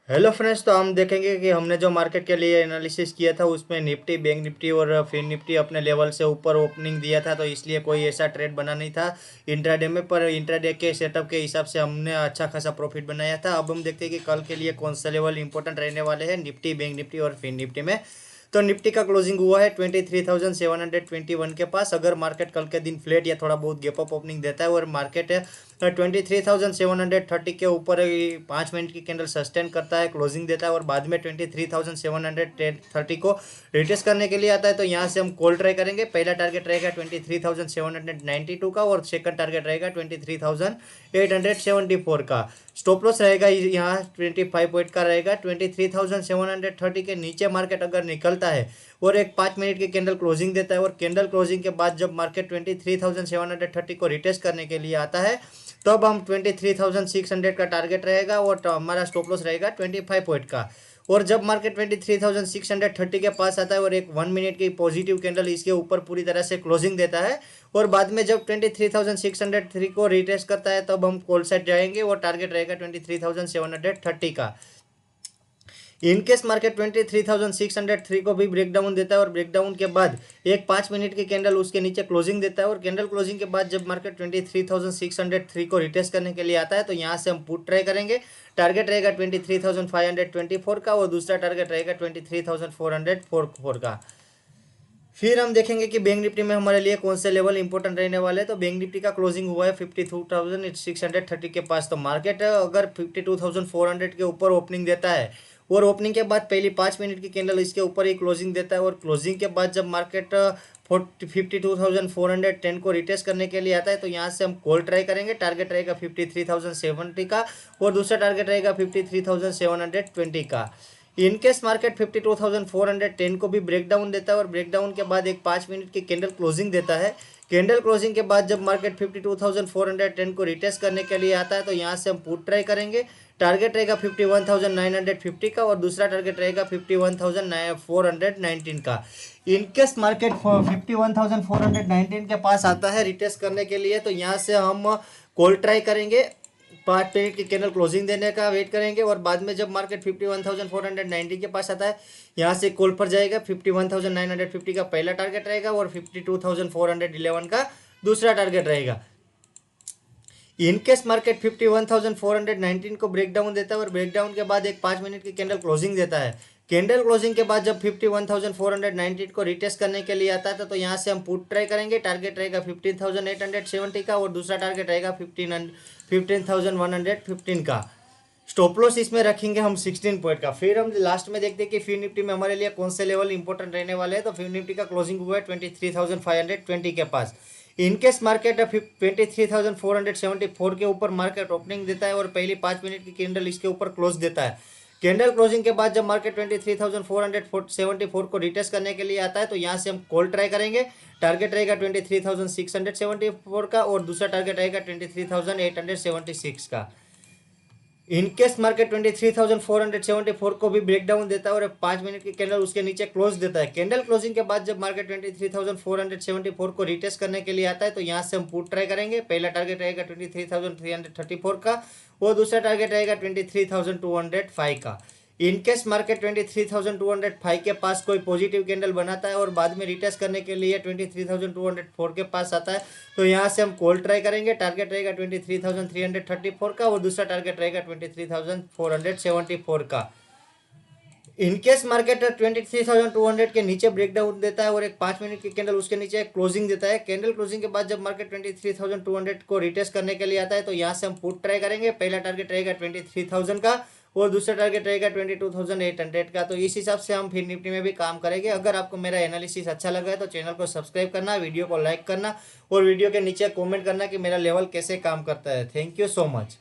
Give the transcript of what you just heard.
Hello friends, तो हम देखेंगे कि हमने जो मार्केट के लिए एनालिसिस किया था उसमें निफ्टी, बैंक निफ्टी और फिर निफ्टी अपने लेवल से ऊपर ओपनिंग दिया था, तो इसलिए कोई ऐसा ट्रेड बना नहीं था इंट्राडे में। पर इंट्राडे के सेटअप के हिसाब से हमने अच्छा खासा प्रॉफिट बनाया था। अब हम देखते हैं कि कल के लिए कौन सा लेवल इंपॉर्टेंट रहने वाले हैं निफ्टी, बैंक निफ्टी और फिर निफ्टी में। तो निफ्टी का क्लोजिंग हुआ है 23,721 के पास। अगर मार्केट कल के दिन फ्लैट या थोड़ा बहुत गैप अप ओपनिंग देता है और मार्केट 23,730 के ऊपर 5 मिनट की कैंडल सस्टेन करता है, क्लोजिंग देता है और बाद में 23,730 को रिटेस्ट करने के लिए आता है, तो यहाँ से हम कॉल ट्राई करेंगे। पहला टारगेट रहेगा 23,792 का और सेकंड टारगेट रहेगा 23,874 का। स्टॉप लॉस रहेगा यहाँ 25 पॉइंट का रहेगा। 23,730 के नीचे मार्केट अगर निकलता है और एक 5 मिनट की कैंडल क्लोजिंग देता है और कैंडल क्लोजिंग के बाद जब मार्केट 23,730 को रिटेस्ट करने के लिए आता है, तब हम 23,600 का टारगेट रहेगा और हमारा स्टॉप लॉस रहेगा 25 पॉइंट का। और जब मार्केट 23,630 के पास आता है और एक 1 मिनट की पॉजिटिव कैंडल इसके ऊपर पूरी तरह से क्लोजिंग देता है और बाद में जब 23,603 को रिटेस्ट करता है, तब हम कॉल साइड जाएंगे और टारगेट रहेगा 23,730 का। इनकेस मार्केट 23,603 को भी ब्रेकडाउन देता है और ब्रेकडाउन के बाद एक 5 मिनट की कैंडल उसके नीचे क्लोजिंग देता है और कैंडल क्लोजिंग के बाद जब मार्केट 23,603 को रिटेस्ट करने के लिए आता है, तो यहाँ से हम पुट ट्राई करेंगे। टारगेट रहेगा 23,524 का और दूसरा टारगेट रहेगा 23,444 का। फिर हम देखेंगे कि बैंक निफ्टी में हमारे लिए कौन से लेवल इंपॉर्टेंट रहने वाले हैं। तो बैंक निफ्टी का क्लोजिंग हुआ है 52,630 के पास। तो मार्केट अगर 52,400 के ऊपर ओपनिंग देता है और ओपनिंग के बाद पहली 5 मिनट की कैंडल इसके ऊपर ही क्लोजिंग देता है और क्लोजिंग के बाद जब मार्केट 52,410 को रिटेस्ट करने के लिए आता है, तो यहाँ से हम कॉल ट्राई करेंगे। टारगेट रहेगा 53,070 का और दूसरा टारगेट रहेगा 53,720 का। इनकेस मार्केट 52,410 को भी ब्रेकडाउन देता है और ब्रेकडाउन के बाद एक 5 मिनट की कैंडल क्लोजिंग देता है, कैंडल क्लोजिंग के बाद जब मार्केट 52,410 को रिटेस्ट करने के लिए आता है, तो यहाँ से हम पुट ट्राई करेंगे। टारगेट रहेगा 51,950 का और दूसरा टारगेट रहेगा 51,419 का। इनकेस मार्केट 51,419 के पास आता है रिटेस्ट करने के लिए, तो यहाँ से हम कॉल ट्राई करेंगे। 5 मिनट की कैंडल क्लोजिंग देने का वेट करेंगे और बाद में जब मार्केट 51,490 के पास आता है, यहाँ से कॉल पर जाएगा। 51,950 का पहला टारगेट रहेगा और 52,411 का दूसरा टारगेट रहेगा। इनकेस मार्केट 51,419 को ब्रेकडाउन देता है और ब्रेकडाउन के बाद एक 5 मिनट की कैंडल क्लोजिंग देता है, कैंडल क्लोजिंग के बाद जब 51,419 को रिटेस्ट करने के लिए आता है, तो यहाँ से हम पुट ट्राई करेंगे। टारगेट रहेगा 15,870 का और दूसरा टारगेट रहेगा 15,115 का। स्टॉप लॉस इसमें रखेंगे हम 16 पॉइंट का। फिर हम लास्ट में देखते हैं कि फिर निफ्टी में हमारे लिए कौन से लेवल इंपॉर्टेंट रहने वाले हैं। तो फिर निफ्टी का क्लोजिंग हुआ है 23,520 के पास। इनकेस मार्केट 23,474 के ऊपर मार्केट ओपनिंग देता है और पहली 5 मिनट की कैंडल इसके ऊपर क्लोज देता है, कैंडल क्लोजिंग के बाद जब मार्केट 23,474 को रिटेस्ट करने के लिए आता है, तो यहाँ से हम कॉल ट्राई करेंगे। टारगेट रहेगा 23,674 का और दूसरा टारगेट रहेगा 23,876 का। इनकेस मार्केट 23,474 को भी ब्रेकडाउन देता है और 5 मिनट की कैंडल उसके नीचे क्लोज देता है, कैंडल क्लोजिंग के बाद जब मार्केट 23,474 को रिटेस्ट करने के लिए आता है, तो यहाँ से हम पुट ट्राई करेंगे। पहला टारगेट रहेगा 23,334 का और दूसरा टारगेट रहेगा 23,205 का। इनकेस मार्केट 23,205 के पास कोई पॉजिटिव कैंडल बनाता है और बाद में रिटेस्ट करने के लिए 23,204 के पास आता है, तो यहाँ से हम कॉल ट्राई करेंगे। टारगेट रहेगा 23,334 का और दूसरा टारगेट रहेगा 23,474 का। इनकेस मार्केट 23,200 के नीचे ब्रेकडाउन देता है और एक 5 मिनट की कैंडल उसके नीचे क्लोजिंग देता है, कैंडल क्लोजिंग के बाद जब मार्केट 23,200 को रिटेस्ट करने के लिए आता है, तो यहाँ से हम पुट ट्राई करेंगे। पहला टारगेट रहेगा 23,000 का और दूसरा टारगेट रहेगा 22,800 का। तो इस हिसाब से हम फिर निफ्टी में भी काम करेंगे। अगर आपको मेरा एनालिसिस अच्छा लगा है तो चैनल को सब्सक्राइब करना, वीडियो को लाइक करना और वीडियो के नीचे कॉमेंट करना कि मेरा लेवल कैसे काम करता है। Thank you so much.